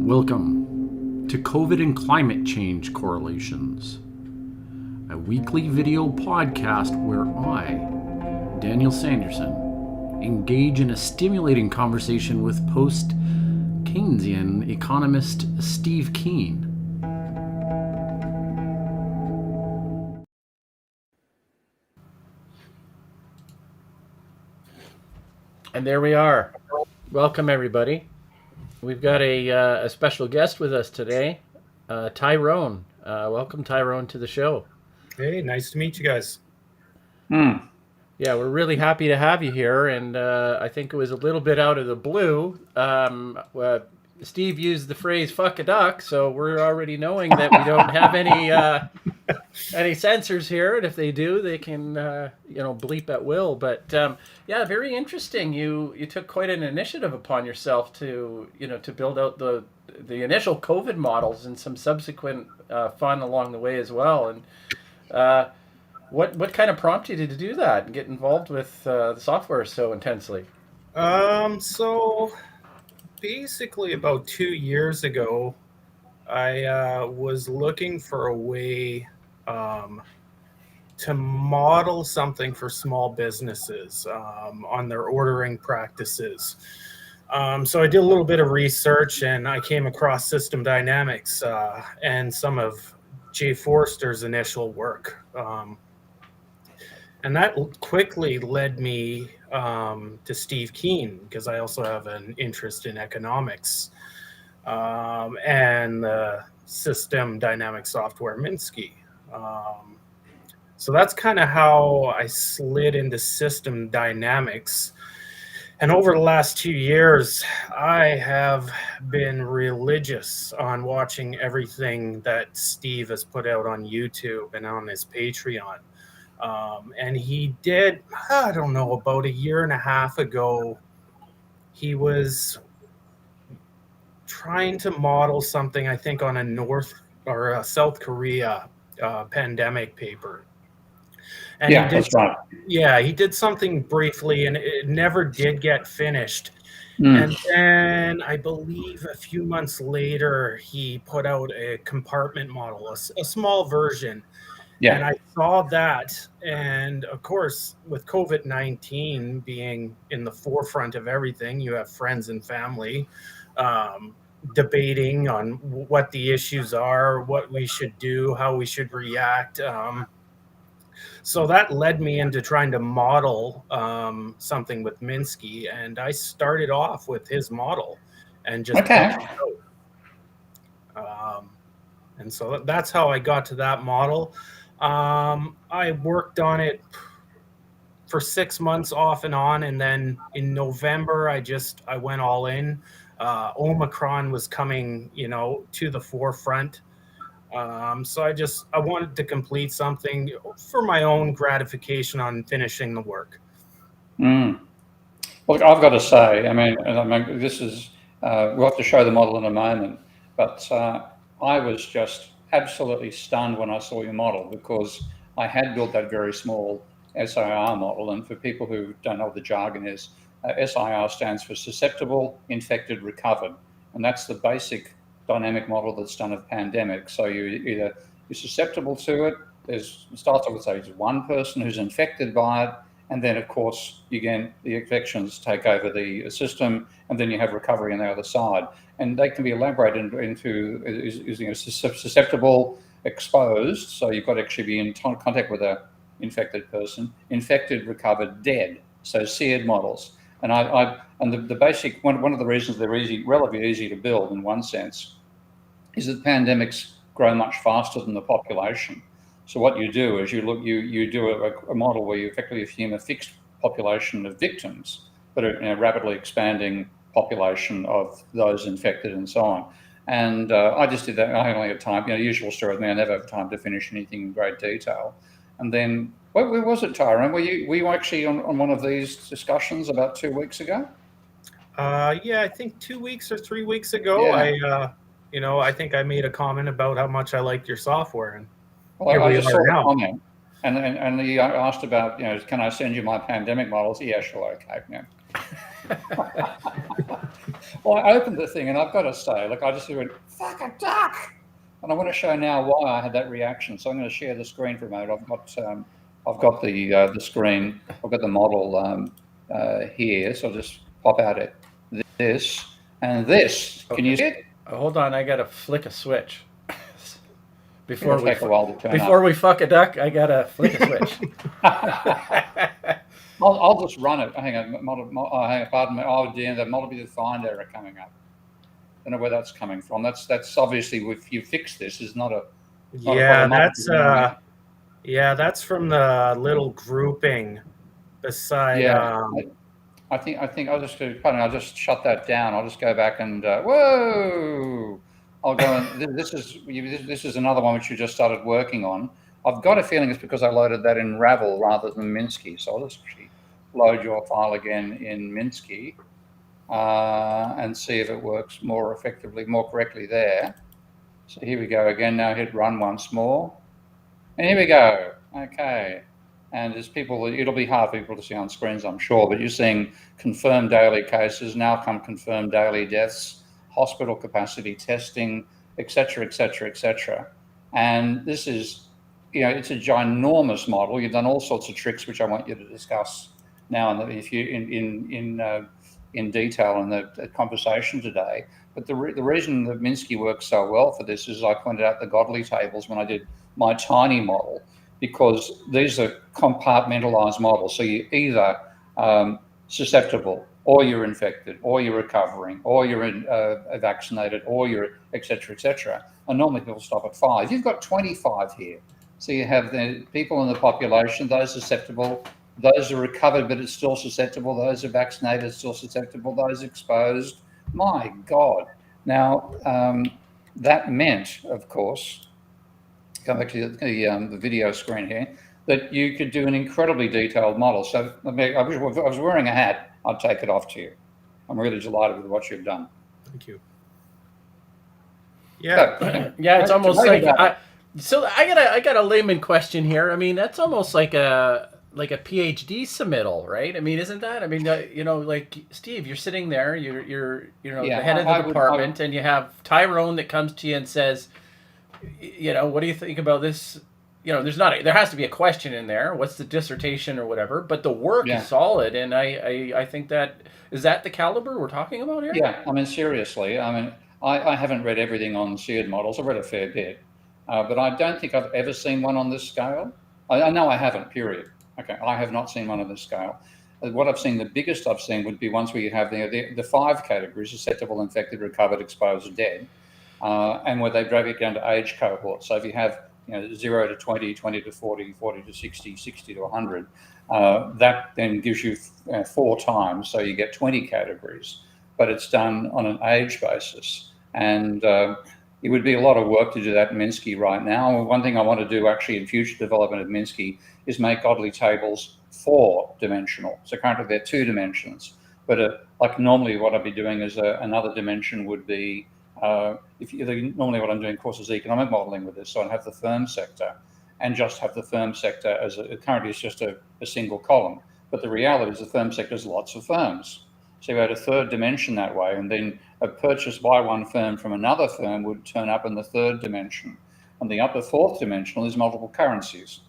Welcome to COVID and Climate Change Correlations, a weekly video podcast where I, Daniel Sanderson, engage in a stimulating conversation with post-Keynesian economist Steve Keen. And there we are. Welcome, everybody. We've got a special guest with us today, Tyrone. Welcome, Tyrone, to the show. Hey, nice to meet you guys. Yeah, we're really happy to have you here, and I think it was a little bit out of the blue. Steve used the phrase "fuck a duck," so we're already knowing that we don't have any censors here, and if they do, they can bleep at will. But yeah, very interesting. You took quite an initiative upon yourself to build out the initial COVID models and some subsequent fun along the way as well. And what kind of prompted you to do that and get involved with the software so intensely? So basically about 2 years ago, I was looking for a way to model something for small businesses on their ordering practices. So I did a little bit of research and I came across System Dynamics and some of Jay Forster's initial work. And that quickly led me to Steve Keen, because I also have an interest in economics and system dynamic software Minsky. So that's kind of how I slid into system dynamics. And over the last 2 years, I have been religious on watching everything that Steve has put out on YouTube and on his Patreon. And he did, I don't know, about a year and a half ago, he was trying to model something, I think, on a North or a South Korea pandemic paper. And yeah, that's right. Yeah, he did something briefly, and it never did get finished. And then I believe a few months later, he put out a compartment model, a small version. Yeah. And I saw that. And of course, with COVID-19 being in the forefront of everything, you have friends and family debating on what the issues are, what we should do, how we should react. So that led me into trying to model something with Minsky. And I started off with his model and just and so that's how I got to that model. I worked on it for 6 months off and on, and then in November I went all in. Omicron was coming, to the forefront. So I wanted to complete something for my own gratification on finishing the work. Look, I've got to say, I mean, this is we'll have to show the model in a moment, but I was just absolutely stunned when I saw your model, because I had built that very small SIR model. And for people who don't know what the jargon is, SIR stands for susceptible, infected, recovered. And that's the basic dynamic model that's done of pandemic. So you're susceptible to it. It starts off with, say, one person who's infected by it. And then, of course, the infections take over the system, and then you have recovery on the other side. And they can be elaborated into susceptible, exposed. So you've got to actually be in contact with an infected person, infected, recovered, dead. So seared models. And the basic one of the reasons they're relatively easy to build in one sense is that pandemics grow much faster than the population. So what you do is you do a model where you effectively assume a fixed population of victims, but a rapidly expanding population of those infected and so on. And I just did that. I only had time, usual story with me. I never have time to finish anything in great detail. And then, where was it, Tyrone? Were you actually on one of these discussions about 2 weeks ago? Yeah, I think 2 weeks or 3 weeks ago. Yeah. I think I made a comment about how much I liked your software, and well, I just saw the comment, and he asked about, can I send you my pandemic models? Yeah, sure, okay, yeah. Well, I opened the thing, and I've got to say, like, I just went, fuck a duck. And I want to show now why I had that reaction. So I'm going to share the screen for a moment. I've got the screen. I've got the model here. So I'll just pop out at this and this. Can you see it? Hold on, I gotta flick a switch. It'll take a while to turn Before up. we fuck a duck, I gotta flick a switch. I'll just run it. Hang on, hang on, pardon me. Oh dear, the multiple find error coming up. Don't know where that's coming from. That's obviously, if you fix this, is not a that's from the little grouping beside. Yeah, I think I'll just I'll just shut that down. I'll just go back and whoa. I'll go and this is another one which you just started working on. I've got a feeling it's because I loaded that in Ravel rather than Minsky. So I'll just load your file again in Minsky and see if it works more effectively, more correctly there. So here we go again. Now hit run once more. And here we go. Okay. And there's people, it'll be hard for people to see on screens, I'm sure, but you're seeing confirmed daily cases, now come confirmed daily deaths, hospital capacity testing, et cetera, et cetera, et cetera. And this is, it's a ginormous model. You've done all sorts of tricks, which I want you to discuss now if you in detail in the conversation today. But the reason that Minsky works so well for this is I pointed out the Godley tables when I did my tiny model, because these are compartmentalized models. So you're either susceptible, or you're infected, or you're recovering, or you're vaccinated, or you're et cetera, et cetera. And normally people stop at 5. You've got 25 here. So you have the people in the population, those susceptible, those are recovered, but it's still susceptible, those are vaccinated, still susceptible, those exposed. My God. Now, that meant, of course, come back to the video screen here, that you could do an incredibly detailed model. So I was wearing a hat, I'd take it off to you. I'm really delighted with what you've done. Thank you. Yeah. So, yeah, it's almost like I got a layman question here. I mean, that's almost like a PhD submittal, right? I mean, isn't that? I mean, like Steve, you're sitting there, you're the head of the department, and you have Tyrone that comes to you and says, what do you think about this? There has to be a question in there. What's the dissertation or whatever? But the work is solid, and I think is that the caliber we're talking about here? Yeah, I mean, seriously, I mean, I haven't read everything on seared models. I've read a fair bit, but I don't think I've ever seen one on this scale. I know I haven't, period. Okay, I have not seen one on this scale. What I've seen, the biggest I've seen would be once we have the 5 categories: susceptible, infected, recovered, exposed, dead, and where they drag it down to age cohorts. So if you have 0 to 20, 20 to 40, 40 to 60, 60 to 100, that then gives you 4 times, so you get 20 categories, but it's done on an age basis. And it would be a lot of work to do that in Minsky right now. One thing I want to do actually in future development of Minsky is make Godley tables 4-dimensional. So currently they're 2 dimensions, but like normally what I'd be doing is another dimension would be, normally what I'm doing, of course, is economic modeling with this. So I'd have the firm sector and just have the firm sector as currently it's just a single column. But the reality is the firm sector is lots of firms. So you had a 3rd dimension that way, and then a purchase by one firm from another firm would turn up in the 3rd dimension. And the upper 4th dimensional is multiple currencies.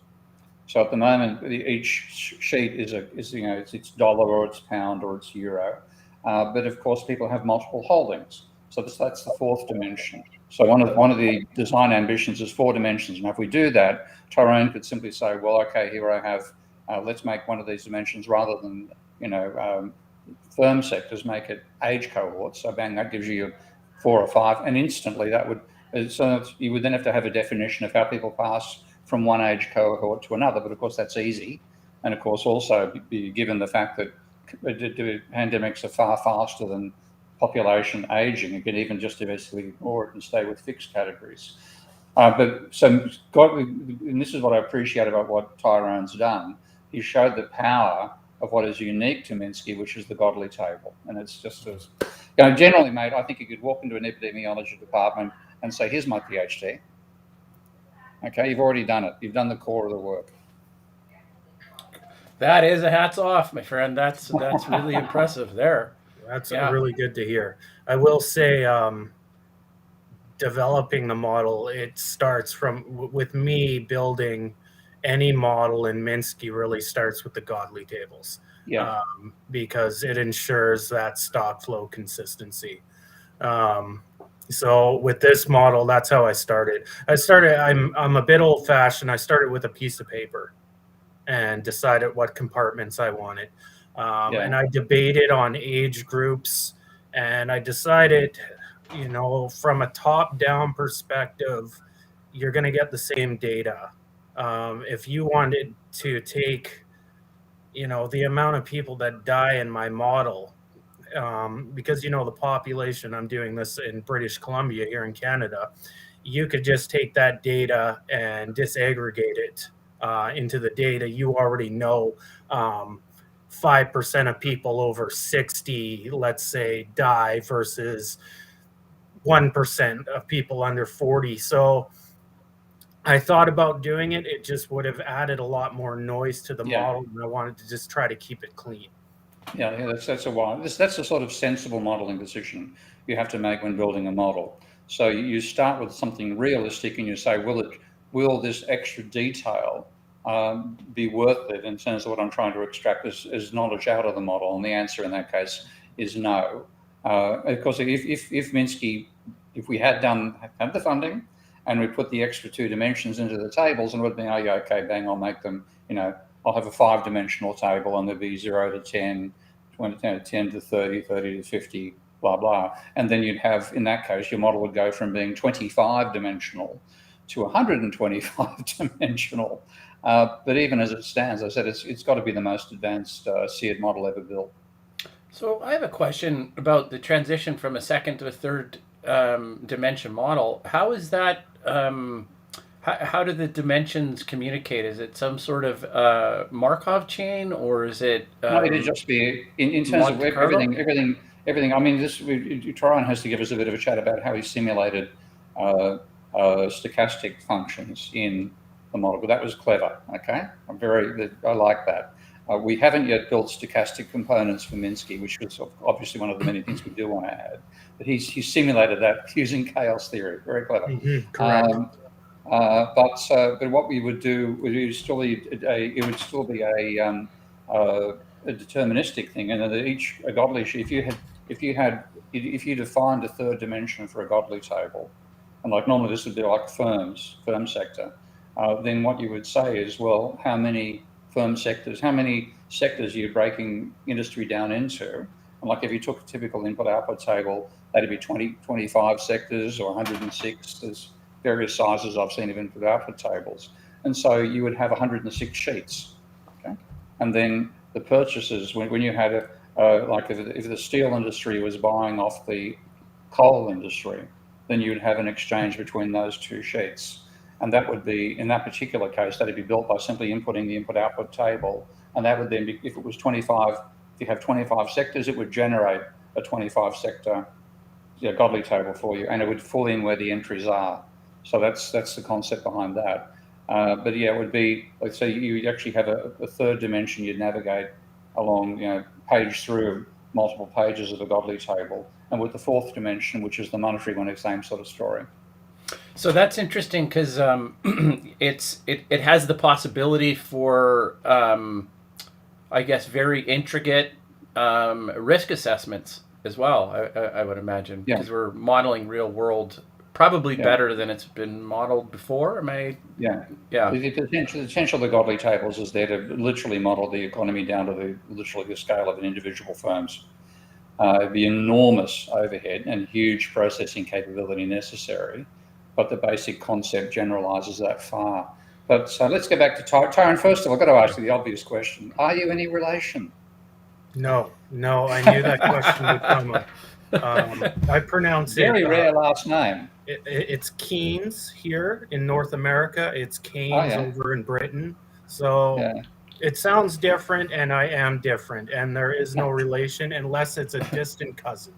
So at the moment, each sheet is it's dollar or it's pound or it's euro. But of course, people have multiple holdings. So that's the 4th dimension. So one of the design ambitions is 4 dimensions. And if we do that, Tyrone could simply say, well, okay, here I have, let's make one of these dimensions rather than, firm sectors, make it age cohorts. So bang, that gives you 4 or 5. And instantly that would, so you would then have to have a definition of how people pass from one age cohort to another. But of course, that's easy. And of course, also be given the fact that pandemics are far faster than population aging. You can even just basically ignore it and stay with fixed categories. And this is what I appreciate about what Tyrone's done. He showed the power of what is unique to Minsky, which is the Godley table. And it's just generally, mate, I think you could walk into an epidemiology department and say, here's my PhD. Okay, you've already done it. You've done the core of the work. That is a hats off, my friend. That's really impressive there. That's Yeah. really good to hear. I will say, developing the model, it starts with me building any model in Minsky really starts with the godly tables, Yeah. because it ensures that stock flow consistency. So with this model, that's how I started. I'm a bit old fashioned. I started with a piece of paper and decided what compartments I wanted. And I debated on age groups, and I decided, from a top down perspective, you're going to get the same data. If you wanted to take, the amount of people that die in my model, because the population, I'm doing this in British Columbia here in Canada, you could just take that data and disaggregate it into the data. You already know 5% of people over 60, let's say, die versus 1% of people under 40. So I thought about doing it. It just would have added a lot more noise to the model, and I wanted to just try to keep it clean. Yeah, that's a while. That's a sort of sensible modeling decision you have to make when building a model. So you start with something realistic, and you say, will this extra detail be worth it in terms of what I'm trying to extract as knowledge out of the model? And the answer in that case is no. Of course, if Minsky, if we had the funding, and we put the extra 2 dimensions into the tables, and it would be, oh yeah, okay, bang, I'll make them, I'll have a 5-dimensional table, and there'll be 0 to 10, 10 to 30, 30 to 50, blah, blah. And then you'd have, in that case, your model would go from being 25-dimensional to 125-dimensional. But even as it stands, I said, it's got to be the most advanced seared model ever built. So I have a question about the transition from a second to a third dimension model. How is that? How do the dimensions communicate? Is it some sort of Markov chain, or is it? No, it'd just be in terms of everything. I mean, Tyrone has to give us a bit of a chat about how he simulated stochastic functions in the model, but that was clever. Okay, I like that. We haven't yet built stochastic components for Minsky, which was obviously one of the many things we do want to add. But he simulated that using chaos theory. Very clever. Mm-hmm, correct. But what we would do would still be a deterministic thing, and then a godly sheet. If you defined a third dimension for a godly table, and like normally this would be like firm sector, then what you would say is, well, how many sectors are you breaking industry down into? And like if you took a typical input-output table, that'd be 25 sectors or 106. There's various sizes I've seen of input-output tables. And so you would have 106 sheets. Okay? And then the purchases, when you had like if the steel industry was buying off the coal industry, then you'd have an exchange between those 2 sheets. And that would be, in that particular case, that'd be built by simply inputting the input-output table. And that would then be, if it was 25, if you have 25 sectors, it would generate a 25-sector godly table for you, and it would fill in where the entries are. So that's the concept behind that. But yeah, it would be, like say, you'd actually have a third dimension you'd navigate along, page through multiple pages of the godly table. And with the 4th dimension, which is the monetary one, it's the same sort of story. So that's interesting because it has the possibility for I guess very intricate risk assessments as well. I would imagine because we're modeling real world probably better than it's been modeled before. Am I? Yeah. The potential of the godly tables is there to literally model the economy down to literally the scale of an individual firm's. The enormous overhead and huge processing capability necessary. But the basic concept generalizes that far. But so let's go back to Tyrone. First of all, I've got to ask you the obvious question. Are you any relation? No, I knew that question would come. I pronounce very rare last name. It's Keynes here in North America. It's Keynes over in Britain. So it sounds different, and I am different. And there is no relation unless it's a distant cousin.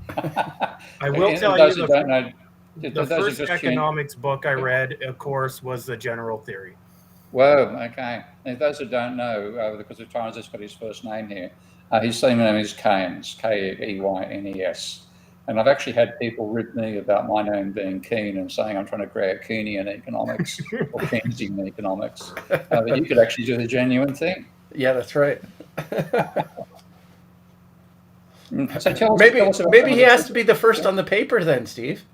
I will tell you the first economics book I read, of course, was The General Theory. Whoa, okay. And those who don't know, because of Tyrone's just got his first name here, his same name is Keynes, Keynes. And I've actually had people rip me about my name being Keen and saying I'm trying to create Keynesian economics or Keynesian economics. But you could actually do the genuine thing. Yeah, that's right. So tell us Maybe about he has to be the first on the paper then, Steve.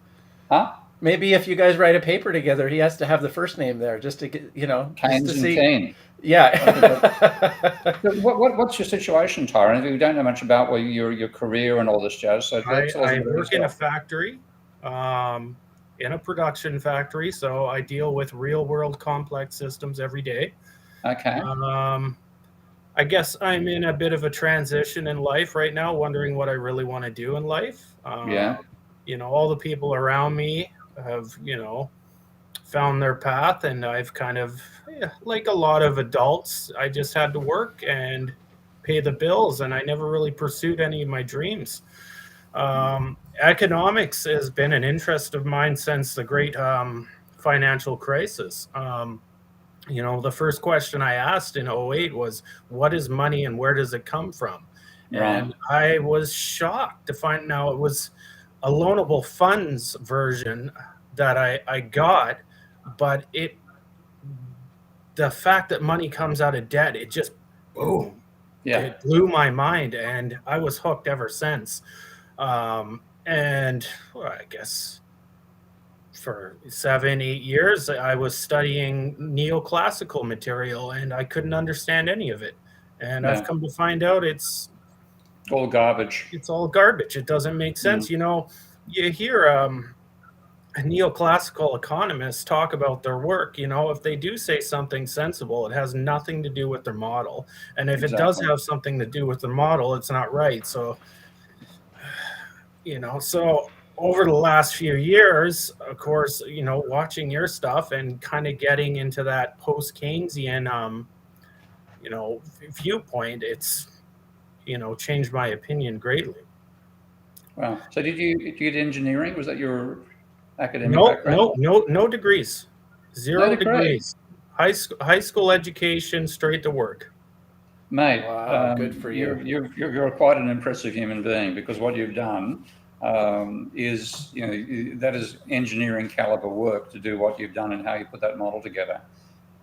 Huh? Maybe if you guys write a paper together, he has to have the first name there just to get, just Keynes to and see. Keen. Yeah. What's your situation, Tyrone? We don't know much about your career and all this jazz. So I work in a factory, in a production factory. So I deal with real world complex systems every day. Okay. I guess I'm in a bit of a transition in life right now, wondering what I really want to do in life. Yeah. All the people around me have, found their path, and I've kind of, like a lot of adults, I just had to work and pay the bills, and I never really pursued any of my dreams. Economics has been an interest of mine since the great financial crisis. The first question I asked in '08 was, what is money and where does it come from? Right. And I was shocked to find out it was a loanable funds version that I got, but the fact that money comes out of debt, it just, boom, it blew my mind, and I was hooked ever since. And well, I guess for 7-8 years, I was studying neoclassical material, and I couldn't understand any of it. And I've come to find out it's all garbage. It's all garbage. It doesn't make sense. You hear neoclassical economists talk about their work. If they do say something sensible, it has nothing to do with their model. And if it does have something to do with the model, it's not right. So, so over the last few years, of course, watching your stuff and kind of getting into that post-Keynesian, viewpoint, it's, changed my opinion greatly. Wow. So did you get engineering? Was that your academic background? No degrees. Zero degrees. High school education, straight to work. Mate, wow, good for you. You're quite an impressive human being, because what you've done is, that is engineering caliber work to do what you've done and how you put that model together.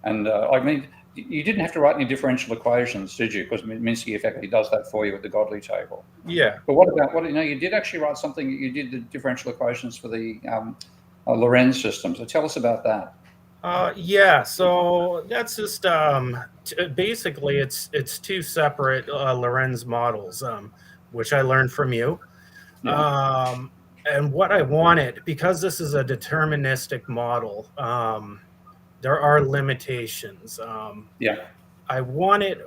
And I mean, you didn't have to write any differential equations, did you? Because Minsky effectively does that for you with the Godley table. Yeah. But what about you did actually write something. You did the differential equations for the Lorentz system. So tell us about that. Yeah. So that's just basically it's two separate Lorentz models, which I learned from you. Yeah. And what I wanted, because this is a deterministic model, there are limitations. I want it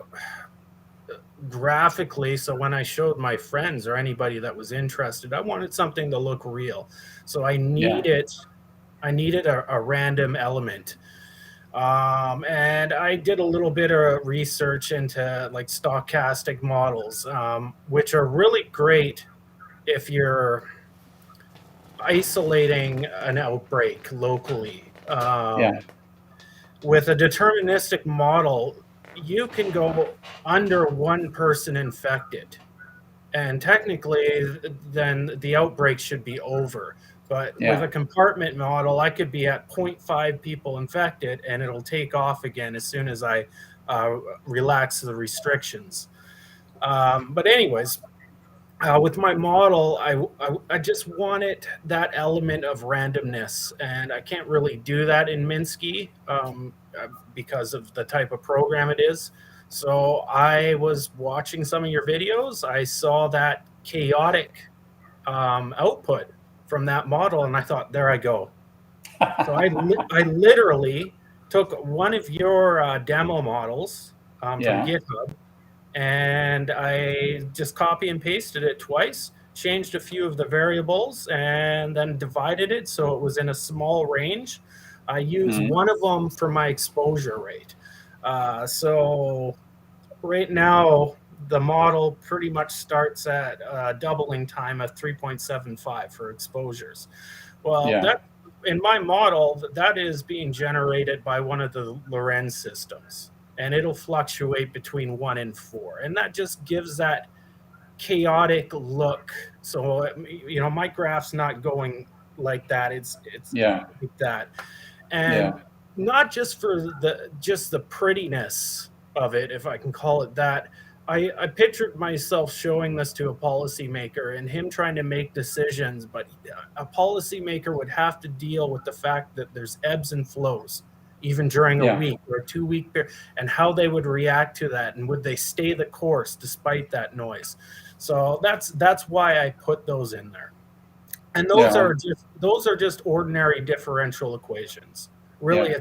graphically, so when I showed my friends or anybody that was interested, I wanted something to look real. So I needed a random element. And I did a little bit of research into like stochastic models, which are really great if you're isolating an outbreak locally. With a deterministic model, you can go under one person infected, and technically then the outbreak should be over. But with a compartment model, I could be at 0.5 people infected, and it'll take off again as soon as I relax the restrictions. But anyways, with my model, I just wanted that element of randomness, and I can't really do that in Minsky because of the type of program it is. So I was watching some of your videos. I saw that chaotic output from that model, and I thought, there I go. So I literally took one of your demo models from GitHub, and I just copy and pasted it twice, changed a few of the variables, and then divided it so it was in a small range. I used one of them for my exposure rate. So right now, the model pretty much starts at doubling time of 3.75 for exposures. Well, in my model, that is being generated by one of the Lorenz systems, and it'll fluctuate between 1 and 4, and that just gives that chaotic look. So my graph's not going like that. It's Yeah. like that, and Yeah. not just for the prettiness of it, if I can call it that. I pictured myself showing this to a policymaker and him trying to make decisions, but a policymaker would have to deal with the fact that there's ebbs and flows, even during a Yeah. week or a 2 week period, and how they would react to that, and would they stay the course despite that noise. So that's why I put those in there. And those Yeah. are just ordinary differential equations. Really, Yeah.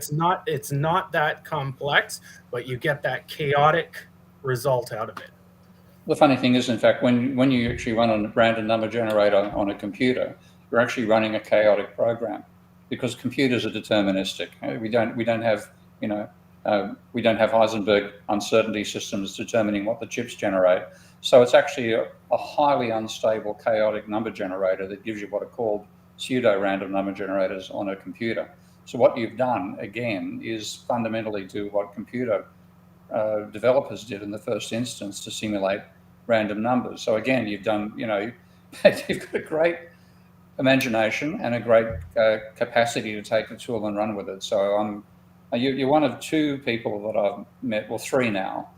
it's not that complex, but you get that chaotic result out of it. The funny thing is, in fact, when you actually run a random number generator on a computer, you're actually running a chaotic program, because computers are deterministic. We don't have we don't have Heisenberg uncertainty systems determining what the chips generate. So it's actually a highly unstable, chaotic number generator that gives you what are called pseudo-random number generators on a computer. So what you've done, again, is fundamentally do what computer developers did in the first instance to simulate random numbers. So again, you've done, you've got a great imagination and a great capacity to take the tool and run with it. So you're one of two people that I've met, well, three now.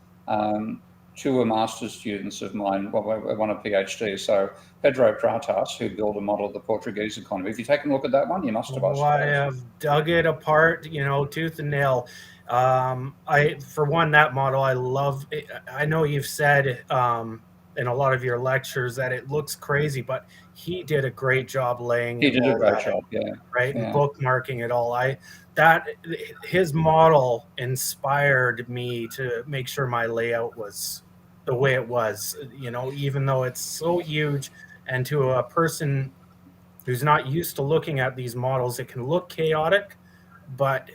Two are master's students of mine, well, one a PhD. So Pedro Pratas, who built a model of the Portuguese economy. If you've taken a look at that one, you must have. I have dug it apart, tooth and nail. For one, that model I love. I know you've said in a lot of your lectures that it looks crazy, but he did a great job laying He did a great job, yeah. Right, yeah. And bookmarking it all. His model inspired me to make sure my layout was the way it was. Even though it's so huge, and to a person who's not used to looking at these models, it can look chaotic, but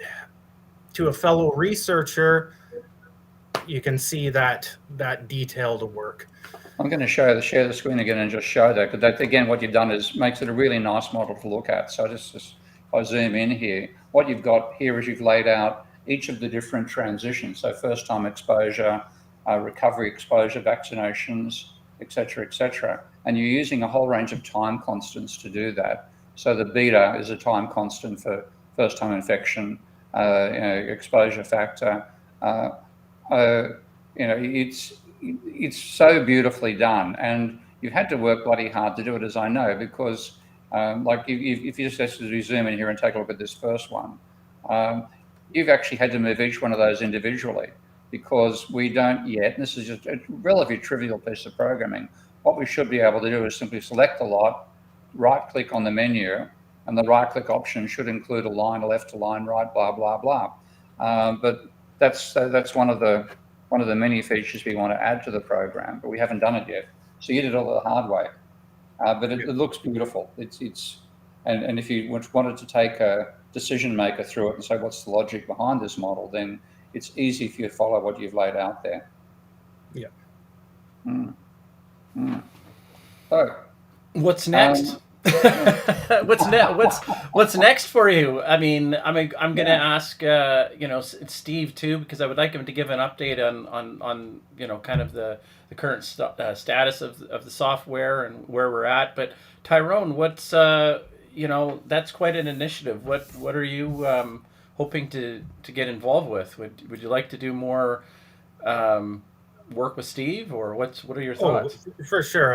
to a fellow researcher, you can see that detailed work. I'm going to share the screen again and just show that, because again, what you've done is makes it a really nice model to look at. So just if I zoom in here, what you've got here is you've laid out each of the different transitions. So first time exposure, recovery exposure, vaccinations, etc., and you're using a whole range of time constants to do that. So the beta is a time constant for first time infection, exposure factor. It's so beautifully done, and you've had to work bloody hard to do it, as I know, because if you just zoom in here and take a look at this first one, you've actually had to move each one of those individually, because we don't yet, and this is just a relatively trivial piece of programming, what we should be able to do is simply select a lot, right click on the menu, and the right click option should include a line left to line right, blah, blah, blah. But that's one of the many features we want to add to the program, but we haven't done it yet. So you did it all the hard way, but it looks beautiful. And if you wanted to take a decision maker through it and say, what's the logic behind this model, then it's easy for you to follow what you've laid out there. Yeah. So, what's next? What's next for you? I mean, I'm going to ask Steve too, because I would like him to give an update on kind of the current status of the software and where we're at. But Tyrone, what's that's quite an initiative. What are you hoping to get involved with? Would you like to do more work with Steve, or what are your thoughts? Oh, for sure.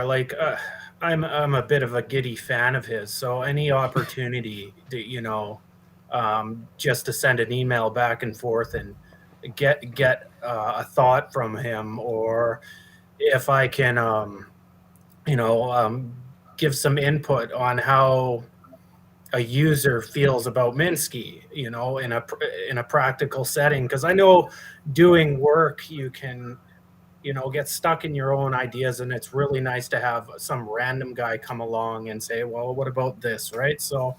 I'm a bit of a giddy fan of his, so any opportunity to just to send an email back and forth and get a thought from him, or if I can give some input on how a user feels about Minsky, in a practical setting, because I know doing work you can get stuck in your own ideas, and it's really nice to have some random guy come along and say, well, what about this, right? So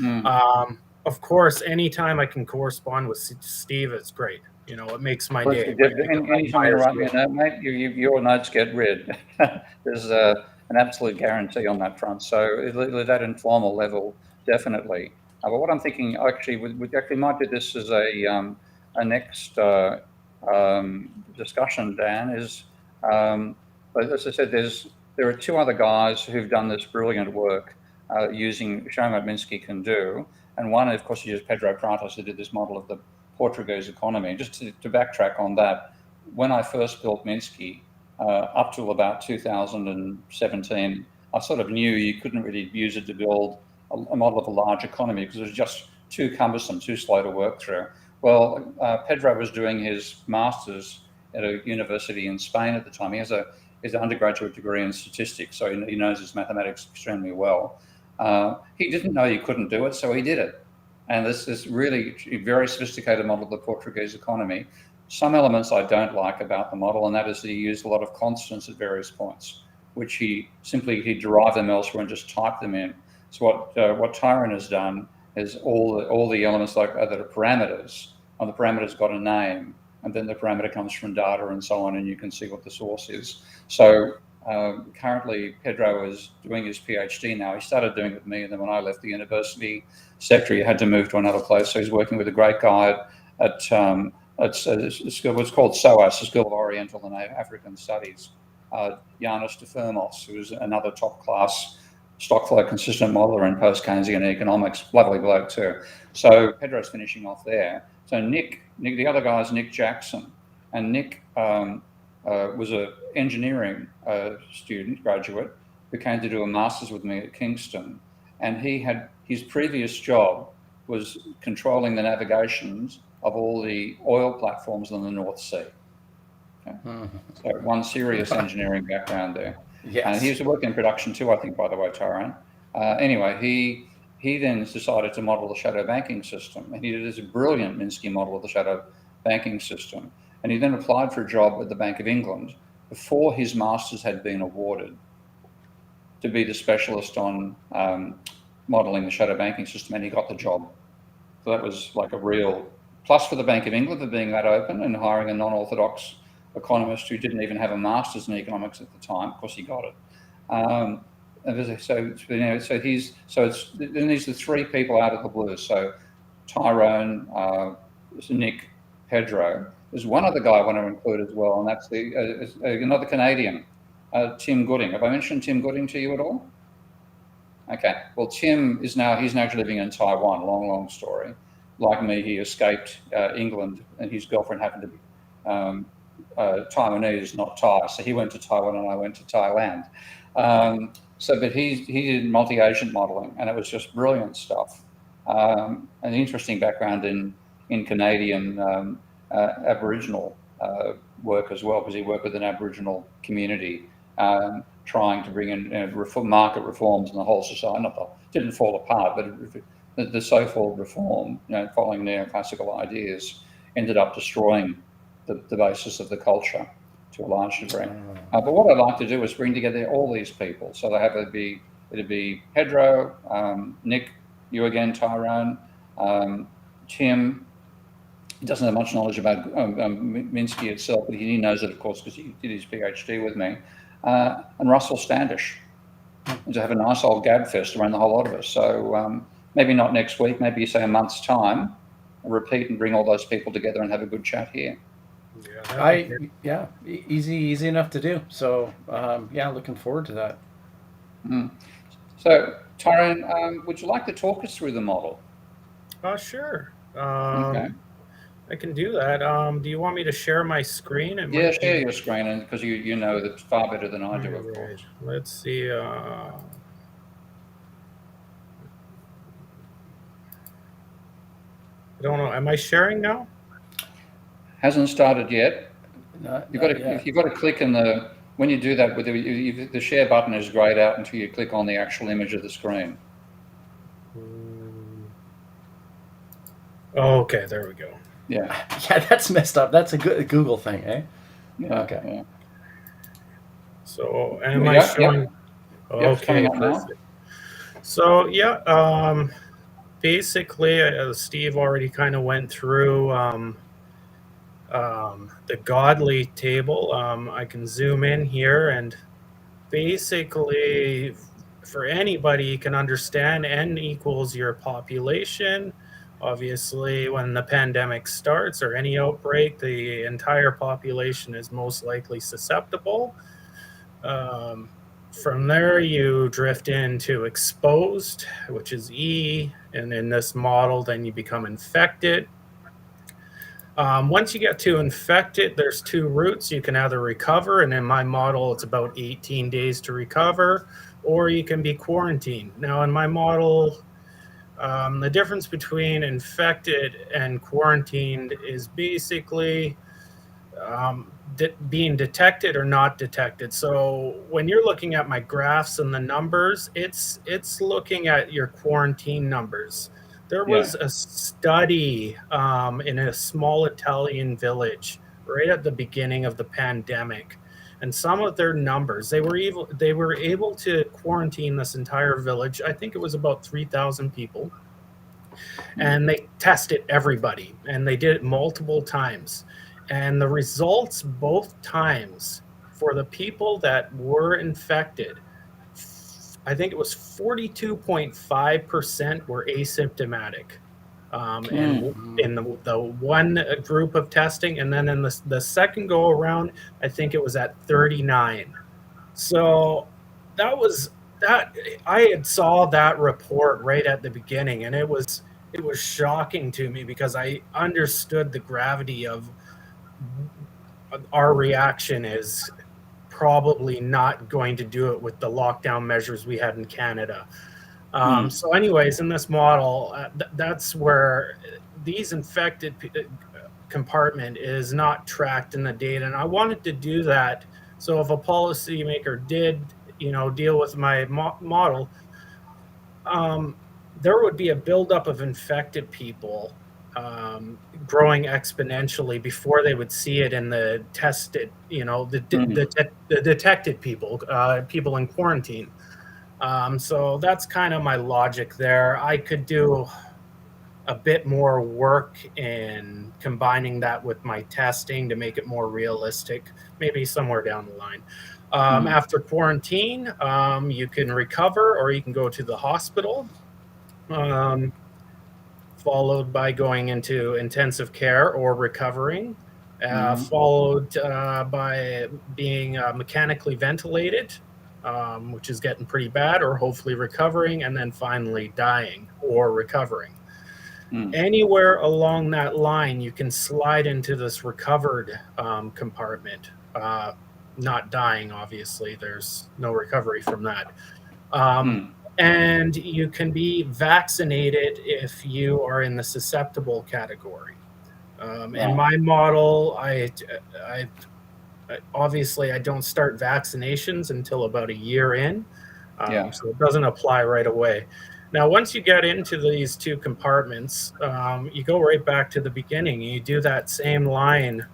of course, anytime I can correspond with Steve, it's great. It makes my day. Anytime you write me a note, mate, your notes get read. There's an absolute guarantee on that front. So at that informal level, definitely. But what I'm thinking, actually, we actually might do this as a next discussion, Dan, is, but as I said, there are two other guys who've done this brilliant work showing what Minsky can do. And one, of course, is Pedro Pratos, who did this model of the Portuguese economy. And just to backtrack on that, when I first built Minsky, up till about 2017, I sort of knew you couldn't really use it to build a model of a large economy because it was just too cumbersome, too slow to work through. Well, Pedro was doing his master's at a university in Spain at the time. He has his undergraduate degree in statistics, so he knows his mathematics extremely well. He didn't know you couldn't do it, so he did it. And this is really a very sophisticated model of the Portuguese economy. Some elements I don't like about the model, and that is that he used a lot of constants at various points, which he derived them elsewhere and just typed them in. So what Tyrone has done is all the elements that are parameters, and the parameter's got a name, and then the parameter comes from data and so on, and you can see what the source is. So currently, Pedro is doing his PhD now. He started doing it with me, and then when I left the university sector, he had to move to another place. So he's working with a great guy at what's called SOAS, the School of Oriental and African Studies, Yanis de Firmos, who's another top-class stock flow consistent modeler in post-Keynesian economics, lovely bloke too. So Pedro's finishing off there. So Nick, the other guy is Nick Jackson, and Nick was an engineering student, graduate, who came to do a master's with me at Kingston, and his previous job was controlling the navigations of all the oil platforms on the North Sea. Okay. So one serious engineering background there. Yes. And he was working in production too, I think, by the way, Tyrone. Anyway, he then decided to model the shadow banking system, and he did this brilliant Minsky model of the shadow banking system. And he then applied for a job at the Bank of England before his master's had been awarded to be the specialist on modeling the shadow banking system, and he got the job. So that was like a real plus for the Bank of England for being that open and hiring a non-orthodox economist who didn't even have a master's in economics at the time. Of course, he got it. Then these are three people out of the blue. So Tyrone, Nick, Pedro. There's one other guy I want to include as well, and that's another Canadian, Tim Gooding. Have I mentioned Tim Gooding to you at all? Okay. Well, Tim he's now living in Taiwan. Long story. Like me, he escaped England, and his girlfriend happened to be Taiwanese, not Thai. So he went to Taiwan, and I went to Thailand. But he did multi-agent modeling, and it was just brilliant stuff. An interesting background in Canadian Aboriginal work as well, because he worked with an Aboriginal community trying to bring in market reforms in the whole society. Didn't fall apart, but the so-called reform, following neoclassical ideas, ended up destroying the basis of the culture to a large degree. But what I'd like to do is bring together all these people. So they have it'd be Pedro, Nick, you again, Tyrone, Tim. He doesn't have much knowledge about Minsky itself, but he knows it, of course, because he did his PhD with me. And Russell Standish, and to have a nice old gab fest around the whole lot of us. So maybe not next week, maybe say a month's time, repeat and bring all those people together and have a good chat here. Easy enough to do. So looking forward to that. So Tyrone, would you like to talk us through the model? Sure. Okay. I can do that. Do you want me to share my screen? Share your screen, and because you know that far better than I do, of course. Let's see. I don't know. Am I sharing now? Hasn't started yet. You've got to click in the. When you do that, with the share button is grayed out until you click on the actual image of the screen. Okay, there we go. Yeah. Yeah, that's messed up. That's a good Google thing, eh? Yeah. Okay. Yeah. So am I showing? Yep. Okay. So basically, Steve already kind of went through the godly table. I can zoom in here, and basically for anybody can understand, n equals your population. Obviously, when the pandemic starts or any outbreak, the entire population is most likely susceptible. From there, you drift into exposed, which is E, and in this model, then you become infected. Once you get to infected, there's two routes. You can either recover, and in my model, it's about 18 days to recover, or you can be quarantined. Now, in my model, the difference between infected and quarantined is basically being detected or not detected. So when you're looking at my graphs and the numbers, it's looking at your quarantine numbers. There was a study in a small Italian village right at the beginning of the pandemic, and some of their numbers, they were able to quarantine this entire village. I think it was about 3,000 people, and they tested everybody, and they did it multiple times. And the results both times for the people that were infected, I think it was 42.5% were asymptomatic. And in the one group of testing, and then in the second go around, I think it was at 39. So that I had saw that report right at the beginning, and it was shocking to me because I understood the gravity of our reaction is probably not going to do it with the lockdown measures we had in Canada. So anyways, in this model, that's where these infected compartment is not tracked in the data. And I wanted to do that. So if a policymaker did, deal with my model, there would be a buildup of infected people growing exponentially before they would see it in the tested, the detected people, people in quarantine. So that's kind of my logic there. I could do a bit more work in combining that with my testing to make it more realistic, maybe somewhere down the line. After quarantine, you can recover or you can go to the hospital. Followed by going into intensive care or recovering, followed by being mechanically ventilated, which is getting pretty bad, or hopefully recovering, and then finally dying or recovering. Anywhere along that line, you can slide into this recovered compartment. Not dying, obviously. There's no recovery from that. And you can be vaccinated if you are in the susceptible category. In my model, I obviously I don't start vaccinations until about a year in, so it doesn't apply right away. Now, once you get into these two compartments, you go right back to the beginning. You do that same line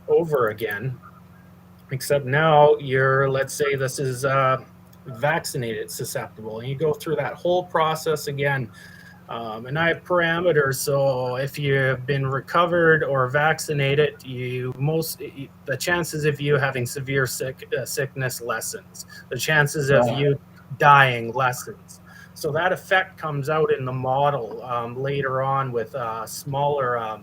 over again, except now let's say this is vaccinated susceptible, and you go through that whole process again. And I have parameters, so if you've been recovered or vaccinated, the chances of you having severe sickness lessens. The chances of you dying lessens. So that effect comes out in the model later on with a smaller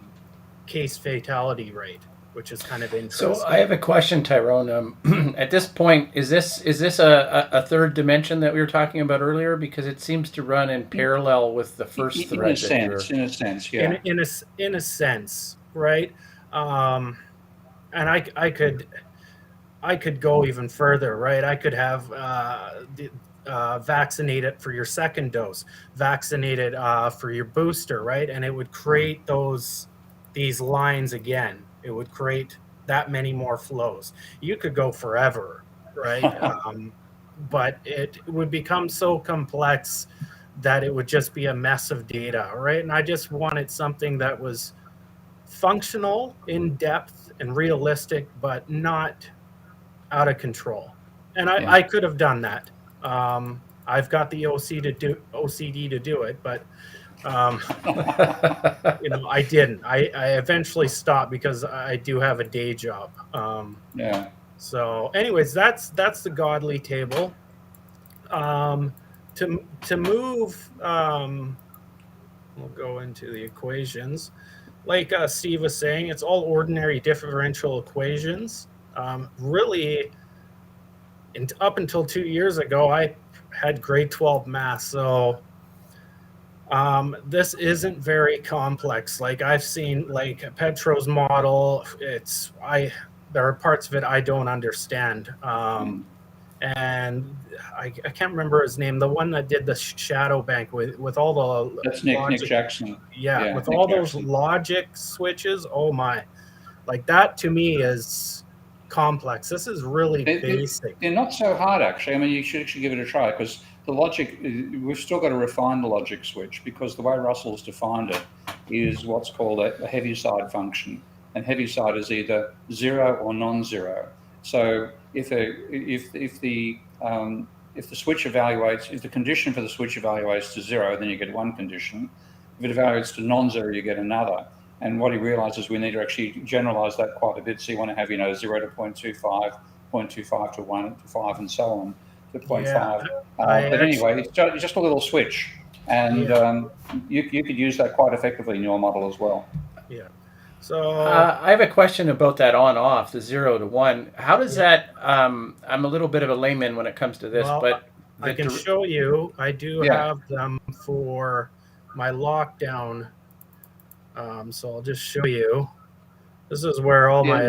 case fatality rate, which is kind of interesting. So I have a question, Tyrone. At this point, is this a third dimension that we were talking about earlier? Because it seems to run in parallel with the first thread. In a sense, yeah. In a sense, right? And I could go even further, right? I could have vaccinated for your second dose, vaccinated for your booster, right? And it would create these lines again. It would create that many more flows. You could go forever, right? But it would become so complex that it would just be a mess of data, right? And I just wanted something that was functional, in depth, and realistic, but not out of control. And I could have done that. I've got the OCD to do it, but I didn't. I eventually stopped because I do have a day job. So anyways, that's the godly table. To move, we'll go into the equations. Like Steve was saying, it's all ordinary differential equations. Really, up until 2 years ago, I had grade 12 math, so this isn't very complex. Like I've seen, like Petro's model. There are parts of it I don't understand. And I can't remember his name. The one that did the shadow bank with all the That's Nick logic, Jackson. yeah, with Nick all Jackson. those logic switches. Oh my, like that to me is complex. This is really basic. They're not so hard, actually. I mean, you should actually give it a try, because the logic, we've still got to refine the logic switch, because the way Russell's defined it is what's called a Heaviside function. And Heaviside is either 0 or non-zero. So if the switch evaluates, if the condition for the switch evaluates to 0, then you get one condition. If it evaluates to non-zero, you get another. And what he realizes, we need to actually generalize that quite a bit. So you want to have, 0 to 0.25, 0.25 to 1 to 5, and so on to 0.5. Yeah, but anyway, it's just a little switch. And you could use that quite effectively in your model as well. Yeah. So I have a question about that on-off, the 0 to 1. How does that? I'm a little bit of a layman when it comes to this, well, but I can show you. I do have them for my lockdown. So I'll just show you. This is where all my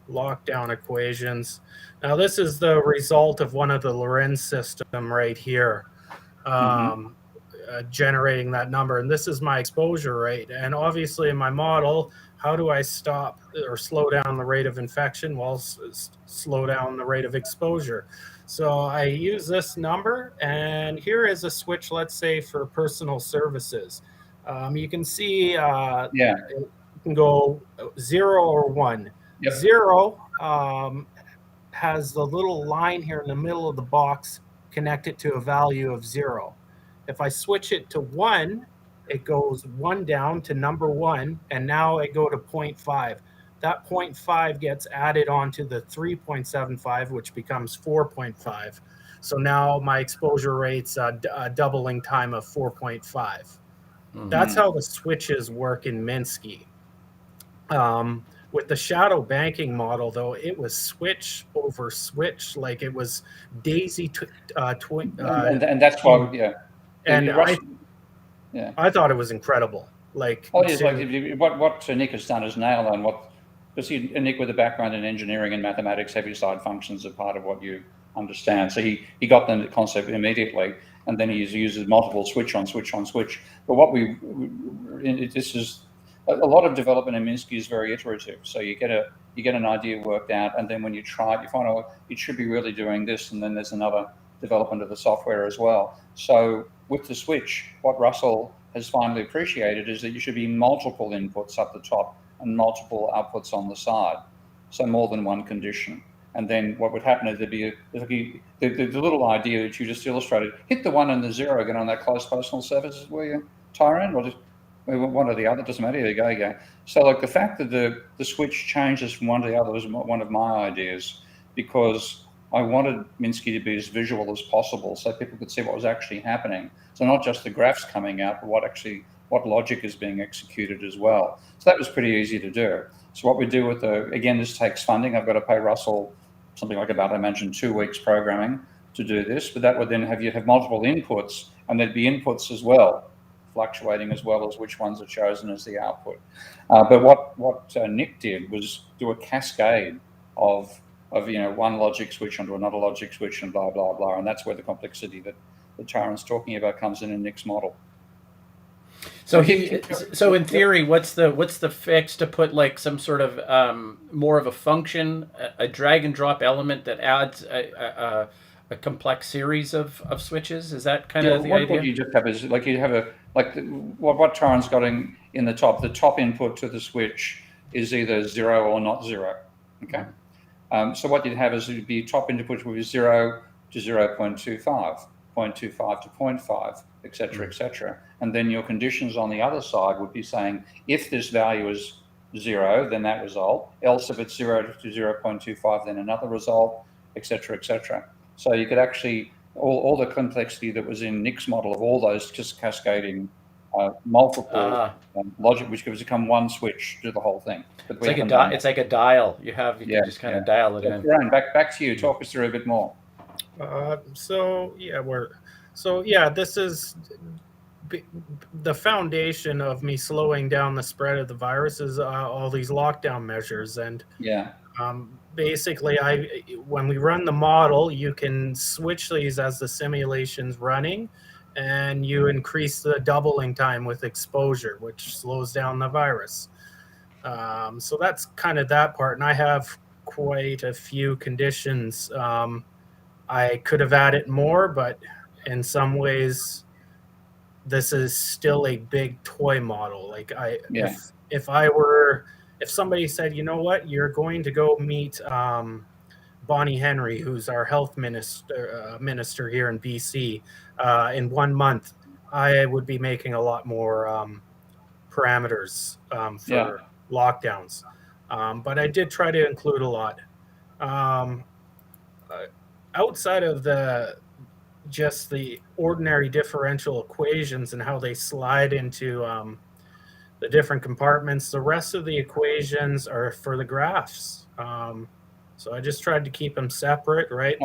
lockdown equations. Now this is the result of one of the Lorenz system right here, generating that number. And this is my exposure rate. And obviously in my model, how do I stop or slow down the rate of infection? Well, slow down the rate of exposure. So I use this number, and here is a switch, let's say, for personal services. You can see it can go 0 or 1. Yep. 0 has the little line here in the middle of the box connected to a value of 0. If I switch it to 1, it goes 1 down to number 1, and now it go to 0.5. That 0.5 gets added onto the 3.75, which becomes 4.5. So now my exposure rate's a doubling time of 4.5. That's how the switches work in Minsky. With the shadow banking model, though, it was switch over switch, like it was daisy. And that's why, And I thought it was incredible. Like, what Nick has done is nail on because Nick, with a background in engineering and mathematics, Heaviside functions are part of what you understand. So he got the concept immediately, and then he uses multiple switch on switch on switch. But this is a lot of development in Minsky is very iterative. So you get an idea worked out, and then when you try it, you find out it should be really doing this, and then there's another development of the software as well. So with the switch, what Russell has finally appreciated is that you should be multiple inputs up the top and multiple outputs on the side, so more than one condition. And then what would happen is there'd be the little idea that you just illustrated. Hit the 1 and the 0 again on that close personal services, were you, Tyrone? Or just one or the other, doesn't matter. There you go. So like the fact that the switch changes from one to the other was one of my ideas, because I wanted Minsky to be as visual as possible so people could see what was actually happening. So not just the graphs coming out, but what logic is being executed as well. So that was pretty easy to do. So what we do with again, this takes funding. I've got to pay Russell something like about, I imagine, 2 weeks programming to do this, but that would then have multiple inputs, and there'd be inputs as well, fluctuating as well as which ones are chosen as the output. But what Nick did was do a cascade of one logic switch onto another logic switch and blah, blah, blah. And that's where the complexity that Taron's talking about comes in Nick's model. So in theory, what's the fix to put like some sort of more of a function, a drag and drop element that adds a complex series of switches? Is that kind of the idea? What you just have is like you have what Taron's got in the top. The top input to the switch is either 0 or not 0. Okay. So what you'd have is it'd be top input would be 0 to 0.25, 0.25 to 0.5, etc., etc. And then your conditions on the other side would be saying, if this value is 0, then that result. Else, if it's 0 to 0.25, then another result, etc., etc. So you could actually, all the complexity that was in Nick's model of all those just cascading multiple logic, which could become one switch to the whole thing. But it's like it's like a dial. You can just kind of dial it in. Tyrone, back to you. Talk us through a bit more. This is the foundation of me slowing down the spread of the virus is all these lockdown measures. And basically, when we run the model, you can switch these as the simulation's running, and you increase the doubling time with exposure, which slows down the virus. So that's kind of that part. And I have quite a few conditions. I could have added more, but in some ways, this is still a big toy model. Like if somebody said, you know what, you're going to go meet Bonnie Henry, who's our health minister here in BC, in 1 month, I would be making a lot more parameters for lockdowns. But I did try to include a lot. Outside of just the ordinary differential equations and how they slide into the different compartments, the rest of the equations are for the graphs. So I just tried to keep them separate, right?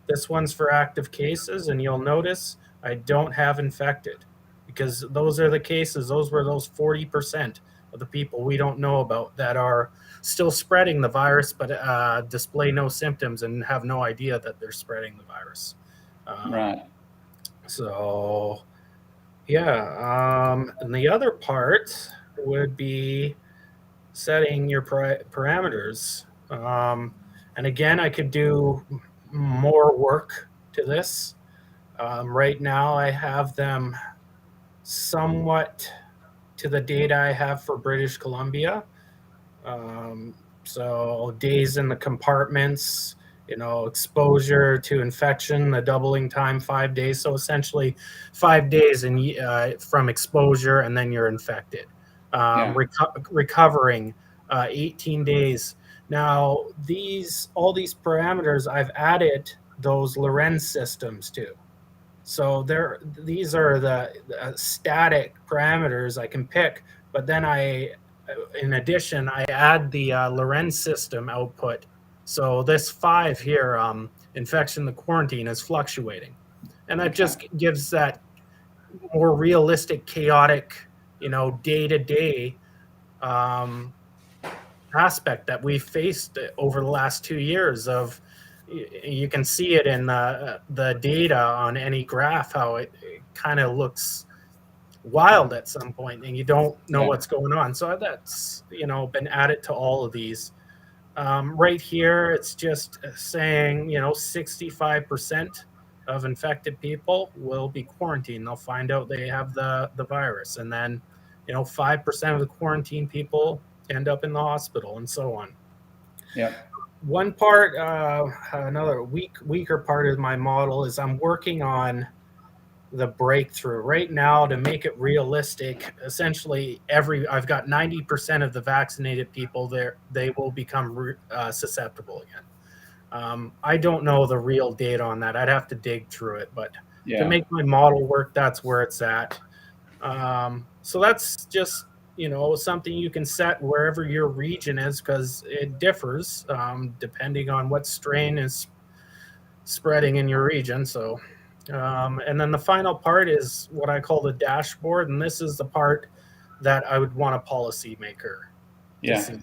This one's for active cases, and you'll notice I don't have infected, because those are the cases. Those were those 40% of the people we don't know about that are still spreading the virus, but display no symptoms and have no idea that they're spreading the virus. Right. So, and the other part would be setting your parameters. And again, I could do more work to this. Right now, I have them somewhat to the data I have for British Columbia. So days in the compartments, exposure to infection, the doubling time, 5 days. So essentially 5 days from exposure, and then you're infected. Recovering 18 days. Now, all these parameters, I've added those Lorenz systems to. So these are the static parameters I can pick, but then in addition, I add the Lorenz system output. So this 5 here, infection, the quarantine, is fluctuating. And that just gives that more realistic, chaotic, day-to-day aspect that we've faced over the last 2 years of. You can see it in the data on any graph, how it kind of looks wild at some point, and you don't know what's going on. So that's been added to all of these. Right here, it's just saying 65% of infected people will be quarantined. They'll find out they have the virus, and then 5% of the quarantined people end up in the hospital, and so on. Yeah. One part, another weaker part of my model is I'm working on the breakthrough right now to make it realistic. Essentially, I've got 90% of the vaccinated people there, they will become susceptible again. I don't know the real data on that. I'd have to dig through it, but to make my model work, that's where it's at. So that's just something you can set wherever your region is, because it differs depending on what strain is spreading in your region. So, and then the final part is what I call the dashboard, and this is the part that I would want a policymaker to see.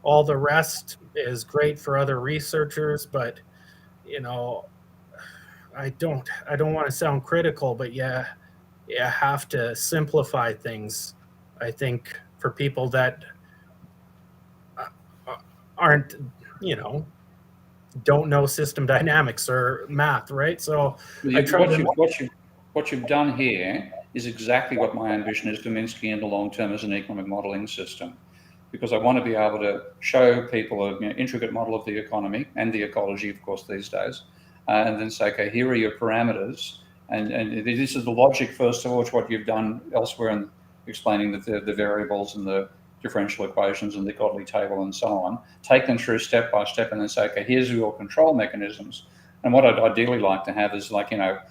All the rest is great for other researchers, but I don't want to sound critical, but you have to simplify things. I think for people that aren't, don't know system dynamics or math, right? So what you've done here is exactly what my ambition is for Minsky in the long term as an economic modeling system, because I want to be able to show people an intricate model of the economy and the ecology, of course, these days, and then say, okay, here are your parameters, and this is the logic, first of all, to what you've done elsewhere in explaining the variables and the differential equations and the godly table and so on. Take them through step by step, and then say, okay, here's your control mechanisms. And what I'd ideally like to have is like, a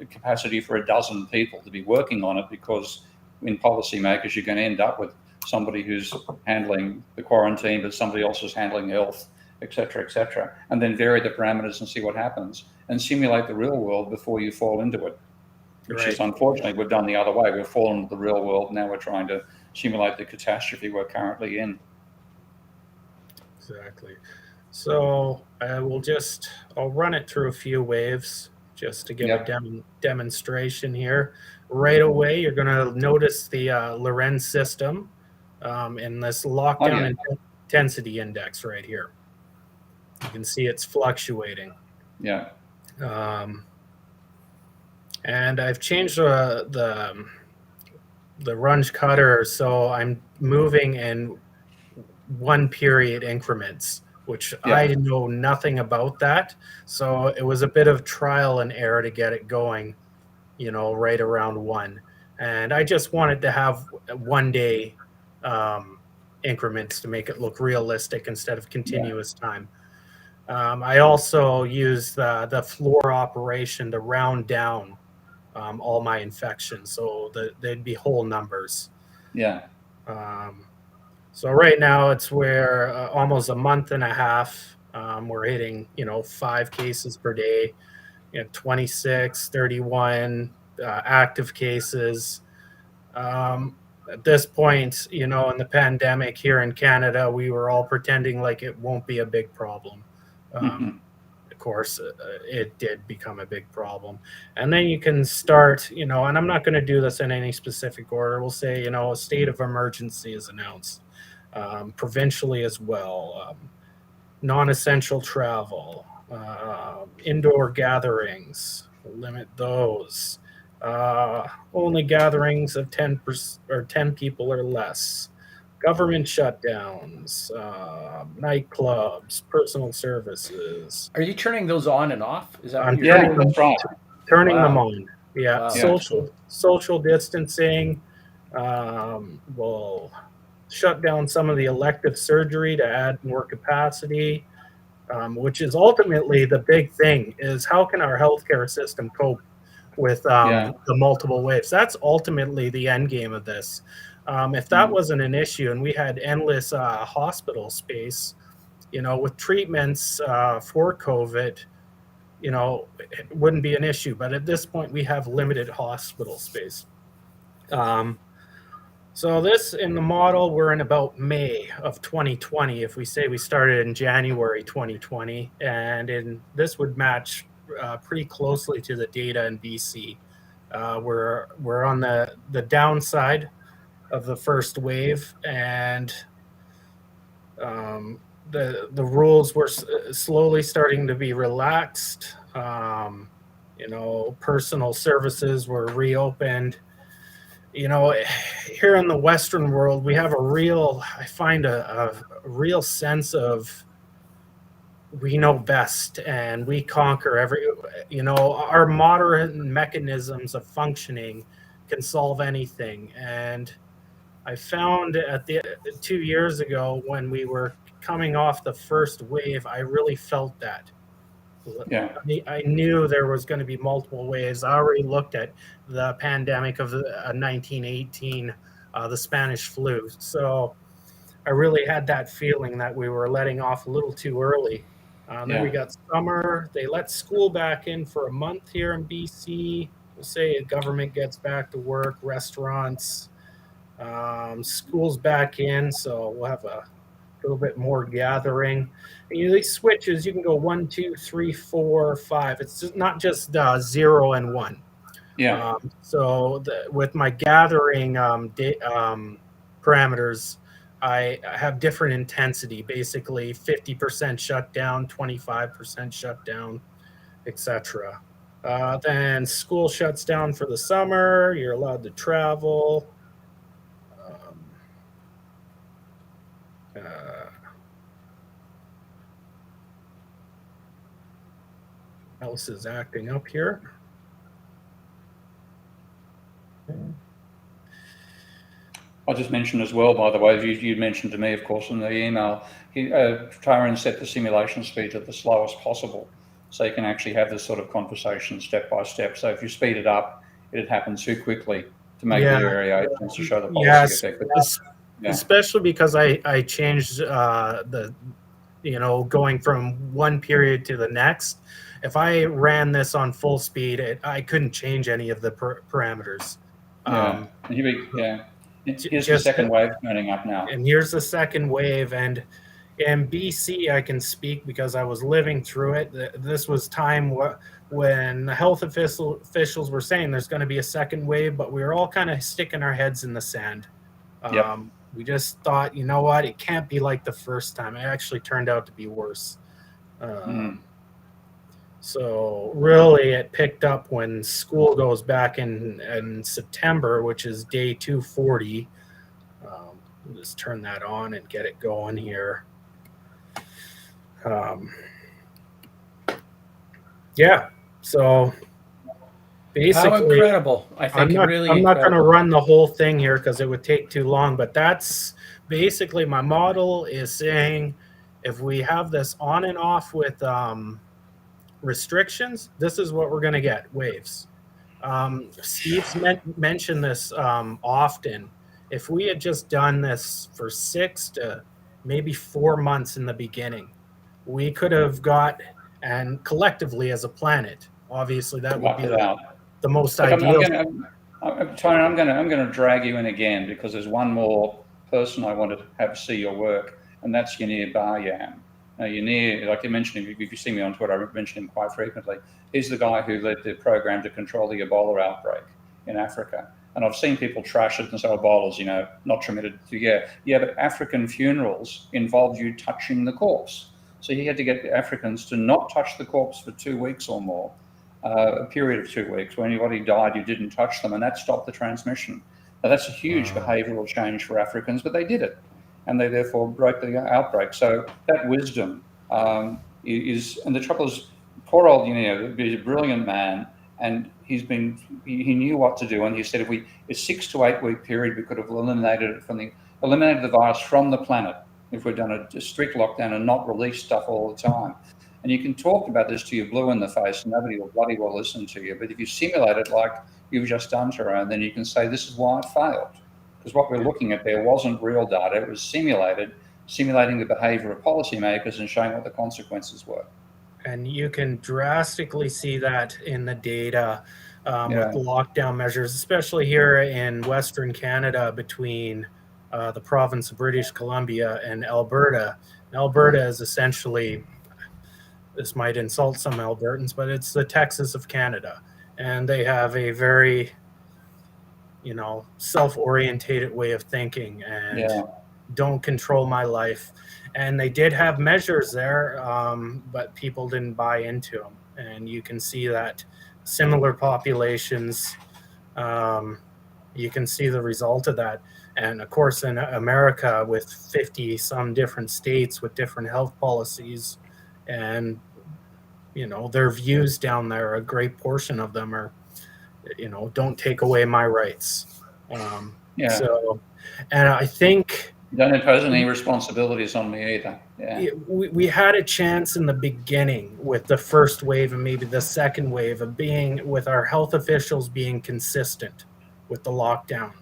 capacity for 12 people to be working on it, because in policymakers, you're going to end up with somebody who's handling the quarantine, but somebody else is handling health, et cetera, and then vary the parameters and see what happens and simulate the real world before you fall into it, which is unfortunately we've done the other way. We've fallen into the real world. Now we're trying to simulate the catastrophe we're currently in. Exactly. So I'll run it through a few waves just to give a demonstration here. Right away, you're going to notice the Lorenz system in this lockdown intensity index right here. You can see it's fluctuating. Yeah. And I've changed the runge cutter, so I'm moving in 1 period increments, which I know nothing about that. So it was a bit of trial and error to get it going, right around 1. And I just wanted to have 1 day increments to make it look realistic instead of continuous time. I also use the floor operation to round down all my infections, so they'd be whole numbers. Yeah. So right now it's where almost a month and a half, we're hitting 5 cases per day, 26, 31 active cases. At this point, in the pandemic here in Canada, we were all pretending like it won't be a big problem. Of course, it did become a big problem. And then you can start, and I'm not going to do this in any specific order. We'll say, a state of emergency is announced, provincially as well, non-essential travel, indoor gatherings, limit those, only gatherings of 10 people or less, government shutdowns, nightclubs, personal services. Are you turning those on and off? Is that what you're doing? That's right. Turning them on. Yeah. Wow. Social distancing. We'll shut down some of the elective surgery to add more capacity, which is ultimately the big thing, is how can our healthcare system cope with the multiple waves? That's ultimately the end game of this. If that wasn't an issue and we had endless hospital space, with treatments for COVID, it wouldn't be an issue. But at this point, we have limited hospital space. So this, in the model, we're in about May of 2020. If we say we started in January 2020, and this would match pretty closely to the data in BC. We're on the downside of the first wave, and the rules were slowly starting to be relaxed. Personal services were reopened. Here in the Western world, we have I find a real sense of we know best and we conquer our modern mechanisms of functioning can solve anything. And I found 2 years ago when we were coming off the first wave, I really felt that. Yeah. I knew there was going to be multiple waves. I already looked at the pandemic of 1918, the Spanish flu. So I really had that feeling that we were letting off a little too early. Then we got summer. They let school back in for a month here in BC. We'll say the government gets back to work, restaurants, school's back in. So we'll have a little bit more gathering. And these switches, you can go 1, 2, 3, 4, 5. It's just not just 0 and 1. Yeah. So with my gathering parameters, I have different intensity, basically 50% shutdown, 25% shutdown, etc. Then school shuts down for the summer. You're allowed to travel. Else is acting up here. I'll just mention as well, by the way, you mentioned to me, of course, in the email, Tyrone set the simulation speed to the slowest possible. so you can actually have this sort of conversation step by step. So if you speed it up, it'd happen too quickly to make the variations to show the policy effect. Yeah. Especially because I changed the, going from one period to the next. If I ran this on full speed, I couldn't change any of the parameters. Here's the second wave turning up now. And here's the second wave. And in BC, I can speak because I was living through it. This was time when the health officials were saying there's going to be a second wave, but we were all kind of sticking our heads in the sand. We just thought, you know what, it can't be like the first time. It actually turned out to be worse. So really it picked up when school goes back in September, which is day 240. Just turn that on and get it going here. So basically, how incredible! I think I'm not going to run the whole thing here because it would take too long. But that's basically my model is saying if we have this on and off with restrictions, this is what we're going to get: waves. Steve's mentioned this often. If we had just done this for 6 to maybe 4 months in the beginning, we could have got, and collectively as a planet, obviously that would be the most ideal. Tyrone, I'm going to drag you in again because there's one more person I want to have see your work, and that's Yanir Baryam. Now, Yanir, like you mentioned, if you see me on Twitter, I mention him quite frequently. He's the guy who led the program to control the Ebola outbreak in Africa. And I've seen people trash it and say Ebola's, not transmitted to, but African funerals involve you touching the corpse. So he had to get the Africans to not touch the corpse for 2 weeks or more, a period of 2 weeks. When anybody died, you didn't touch them, and that stopped the transmission. Now, that's a huge behavioural change for Africans, but they did it, and they therefore broke the outbreak. So that wisdom is, and the trouble is, poor old, he's a brilliant man, and he knew what to do, and he said if a 6 to 8 week period, we could have eliminated the virus from the planet if we'd done a strict lockdown and not release stuff all the time. And you can talk about this till you're blue in the face and nobody will bloody well listen to you. But if you simulate it like you've just done, Tyrone, then you can say this is why it failed. Because what we're looking at there wasn't real data, it was simulating the behaviour of policymakers and showing what the consequences were. And you can drastically see that in the data with the lockdown measures, especially here in Western Canada between the province of British Columbia and Alberta. Alberta is essentially, this might insult some Albertans, but it's the Texas of Canada. And they have a very, self-orientated way of thinking and don't control my life. And they did have measures there, but people didn't buy into them. And you can see that similar populations, you can see the result of that. And of course, in America, with 50 some different states with different health policies, and their views down there, a great portion of them are, don't take away my rights. So, and I think don't impose any responsibilities on me either. We had a chance in the beginning with the first wave and maybe the second wave of being with our health officials being consistent with the lockdown.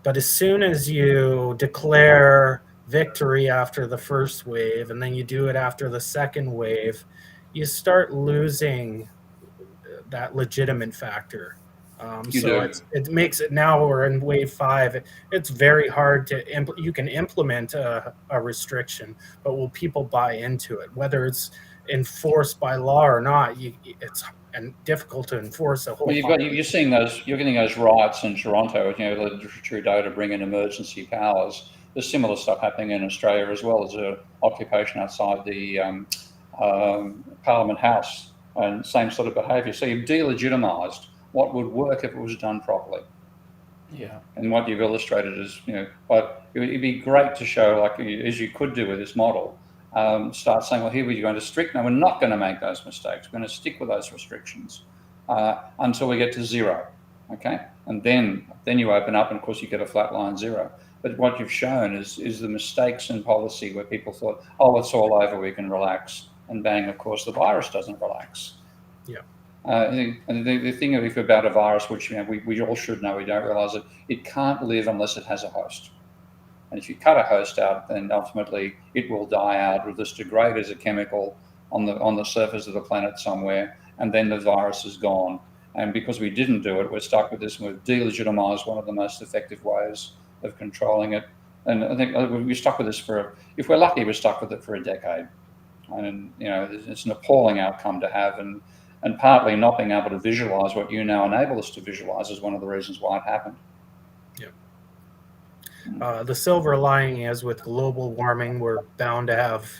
But as soon as you declare victory after the first wave and then you do it after the second wave, you start losing that legitimate factor. It makes it, now we're in wave 5. It's very hard to you can implement a restriction, but will people buy into it? Whether it's enforced by law or not, it's difficult to enforce a whole. Well, you're getting those riots in Toronto. Trudeau to bring in emergency powers. There's similar stuff happening in Australia as well. There's an occupation outside the Parliament House, and same sort of behaviour. So you've delegitimised what would work if it was done properly. Yeah. And what you've illustrated is, but it'd be great to show, like as you could do with this model, start saying, well, here we're going to strict. No, we're not going to make those mistakes. We're going to stick with those restrictions until we get to 0. Okay, and then you open up, and of course you get a flat line 0. But what you've shown is the mistakes in policy where people thought, oh, it's all over, we can relax. And bang, of course, the virus doesn't relax. Yeah. And the thing about a virus, which we all should know, we don't realize it can't live unless it has a host. And if you cut a host out, then ultimately it will die out, or just degrade as a chemical on the surface of the planet somewhere, and then the virus is gone. And because we didn't do it, we're stuck with this, and we've delegitimized one of the most effective ways of controlling it. And I think we're stuck with this if we're lucky, we're stuck with it for a decade. And it's an appalling outcome to have, and partly not being able to visualize what you now enable us to visualize is one of the reasons why it happened. Yeah. The silver lining is, with global warming, we're bound to have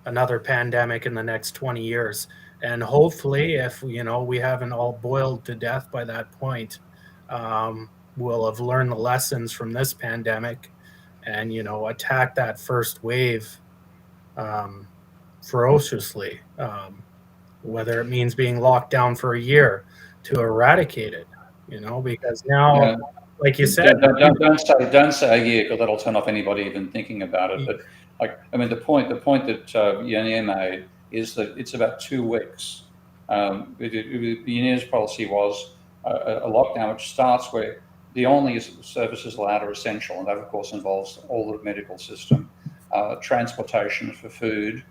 another pandemic in the next 20 years. And hopefully, if we haven't all boiled to death by that point, we'll have learned the lessons from this pandemic and, attack that first wave ferociously, whether it means being locked down for a year to eradicate it, because now, like you said, don't say a year, because that'll turn off anybody even thinking about it. But the point that Yanir made is that it's about 2 weeks. Yanir's policy was a lockdown which starts where the only services allowed are essential, and that of course involves all the medical system, transportation for food,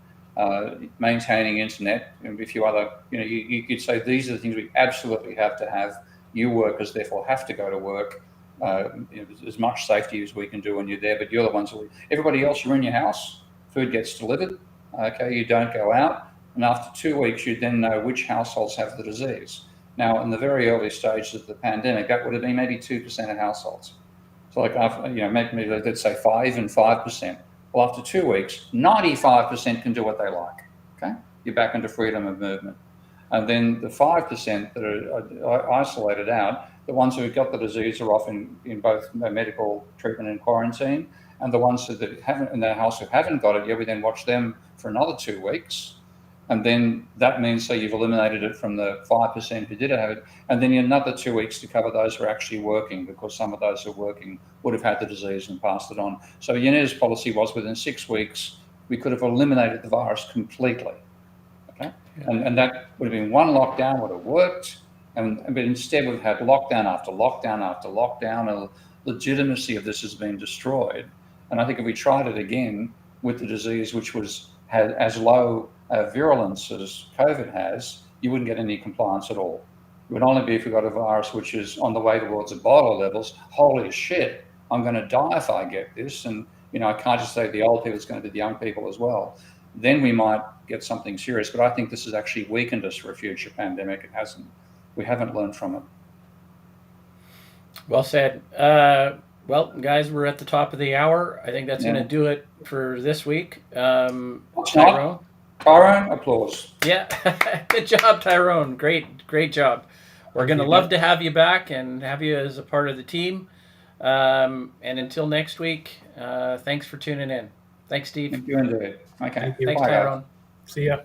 maintaining internet, and a few other. You could say these are the things we absolutely have to have. You workers therefore have to go to work. As much safety as we can do when you're there, but you're the ones everybody else, you're in your house, food gets delivered, okay, you don't go out, and after 2 weeks you then know which households have the disease. Now, in the very early stages of the pandemic, that would have been maybe 2% of households. So like after, maybe let's say 5%. Well, after 2 weeks, 95% can do what they like, okay? You're back into freedom of movement. And then the 5% that are isolated out, the ones who have got the disease are often in both medical treatment and quarantine, and the ones that haven't in their house who haven't got it yet, we then watch them for another 2 weeks. And then that means you've eliminated it from the 5% who did have it, and then another 2 weeks to cover those who are actually working, because some of those who are working would have had the disease and passed it on. So Yanir's policy was within 6 weeks, we could have eliminated the virus completely. Okay? Yeah. And that would have been one lockdown, would have worked. But instead we've had lockdown after lockdown after lockdown, and the legitimacy of this has been destroyed. And I think if we tried it again with the disease, which had as low virulence as COVID has, you wouldn't get any compliance at all. It would only be if we got a virus which is on the way towards Ebola levels. Holy shit, I'm going to die if I get this. And, I can't just say the old people, it's going to be the young people as well. Then we might get something serious. But I think this has actually weakened us for a future pandemic. It hasn't. We haven't learned from it. Well said. Well, guys, we're at the top of the hour. I think that's going to do it for this week. Tyrone, applause. Yeah, good job, Tyrone. Great job. We're going to love to have you back and have you as a part of the team. And until next week, thanks for tuning in. Thanks, Steve. Thank you, indeed. Okay. Thanks, Tyrone. See ya.